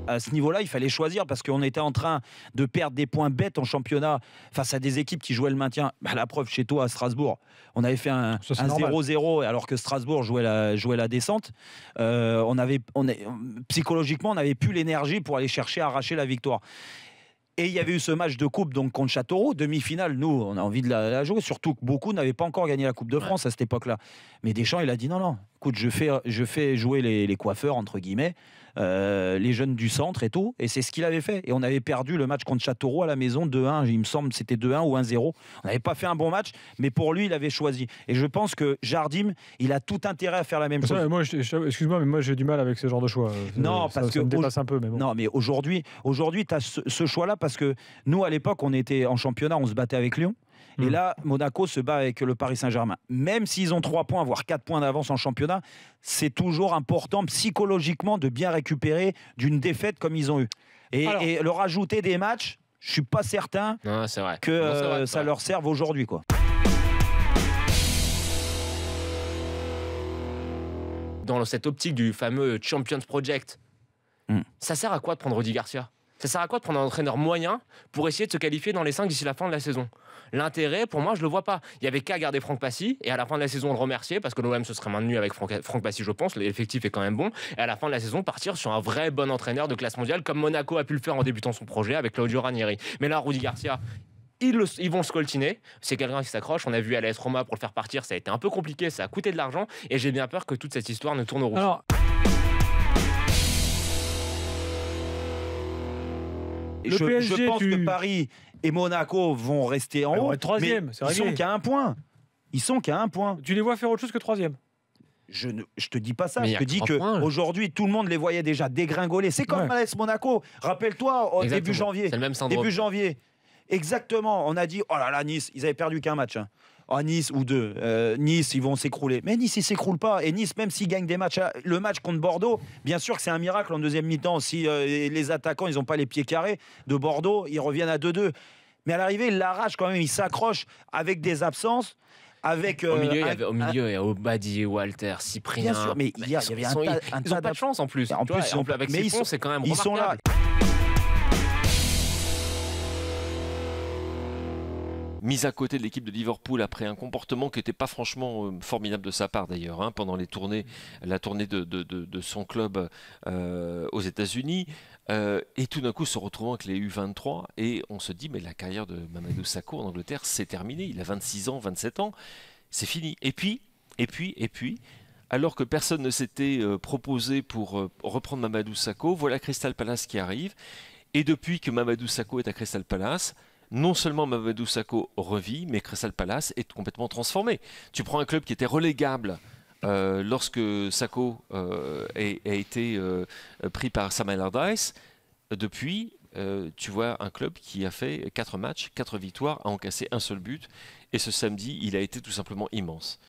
à ce niveau-là, il fallait choisir parce qu'on était en train de perdre des points bêtes en championnat face à des équipes qui jouaient le maintien. Bah, la preuve, chez toi, à Strasbourg, on avait fait un 0-0 alors que Strasbourg jouait la descente. Psychologiquement, on n'avait plus l'énergie pour aller chercher à arracher la victoire. Et il y avait eu ce match de coupe donc contre Châteauroux, demi-finale. Nous, on a envie de la jouer, surtout que beaucoup n'avaient pas encore gagné la Coupe de France à cette époque-là. Mais Deschamps, il a dit non, écoute, je fais jouer les coiffeurs, entre guillemets, les jeunes du centre et tout. Et c'est ce qu'il avait fait. Et on avait perdu le match contre Châteauroux à la maison 2-1. Il me semble c'était 2-1 ou 1-0. On n'avait pas fait un bon match, mais pour lui, il avait choisi. Et je pense que Jardim, il a tout intérêt à faire la même chose. Moi, excuse-moi, mais moi, j'ai du mal avec ce genre de choix. Non, parce que ça me dépasse un peu. Mais bon. Non, mais aujourd'hui tu as ce choix-là parce que nous, à l'époque, on était en championnat, on se battait avec Lyon. Et là, Monaco se bat avec le Paris Saint-Germain. Même s'ils ont 3 points, voire 4 points d'avance en championnat, c'est toujours important psychologiquement de bien récupérer d'une défaite comme ils ont eu. Et leur ajouter des matchs, je ne suis pas certain que ça leur serve aujourd'hui, quoi. Dans cette optique du fameux Champions Project, ça sert à quoi de prendre Rudy Garcia ? Ça sert à quoi de prendre un entraîneur moyen pour essayer de se qualifier dans les 5 d'ici la fin de la saison ? L'intérêt, pour moi, je le vois pas. Il y avait qu'à garder Franck Passy et à la fin de la saison, le remercier parce que l'OM se serait maintenu avec Franck Passy, je pense. L'effectif est quand même bon. Et à la fin de la saison, partir sur un vrai bon entraîneur de classe mondiale comme Monaco a pu le faire en débutant son projet avec Claudio Ranieri. Mais là, Rudy Garcia, ils vont se coltiner. C'est quelqu'un qui s'accroche. On a vu à l'AS Roma pour le faire partir. Ça a été un peu compliqué. Ça a coûté de l'argent. Et j'ai bien peur que toute cette histoire ne tourne au rouge. Je pense que Paris et Monaco vont rester en haut. Troisième, mais ils sont qu'à un point. Ils sont qu'à un point. Tu les vois faire autre chose que troisième? Je te dis pas ça. Je te dis qu'aujourd'hui, tout le monde les voyait déjà dégringoler. C'est comme AS Monaco. Rappelle-toi, au début janvier. C'est le même syndrome. Début janvier. Exactement. On a dit, oh là là, Nice, ils avaient perdu qu'un match. Nice ou deux. Nice, ils vont s'écrouler. Mais Nice, ils ne s'écroulent pas. Et Nice, même s'ils gagnent des matchs, le match contre Bordeaux, bien sûr que c'est un miracle en deuxième mi-temps. Si les attaquants, ils n'ont pas les pieds carrés de Bordeaux, ils reviennent à 2-2. Mais à l'arrivée, ils l'arrachent quand même. Ils s'accrochent avec des absences. Avec, au milieu, il y a Obadi, Walter, Cyprien. Bien sûr, mais il y avait un tas ils n'ont pas de chance en plus. En plus, avec Siphon, c'est quand même ils sont là. Mise à côté de l'équipe de Liverpool après un comportement qui n'était pas franchement formidable de sa part d'ailleurs, pendant la tournée de son club aux États-Unis, et tout d'un coup se retrouvant avec les U23 et on se dit mais la carrière de Mamadou Sakho en Angleterre c'est terminé, il a 26 ans, 27 ans, c'est fini. Et puis, alors que personne ne s'était proposé pour reprendre Mamadou Sakho, voilà Crystal Palace qui arrive, et depuis que Mamadou Sakho est à Crystal Palace, non seulement Mamadou Sakho revit, mais Crystal Palace est complètement transformé. Tu prends un club qui était relégable lorsque Sakho a été pris par Sam Allardyce. Depuis, tu vois un club qui a fait 4 matchs, 4 victoires, a encaissé un seul but. Et ce samedi, il a été tout simplement immense.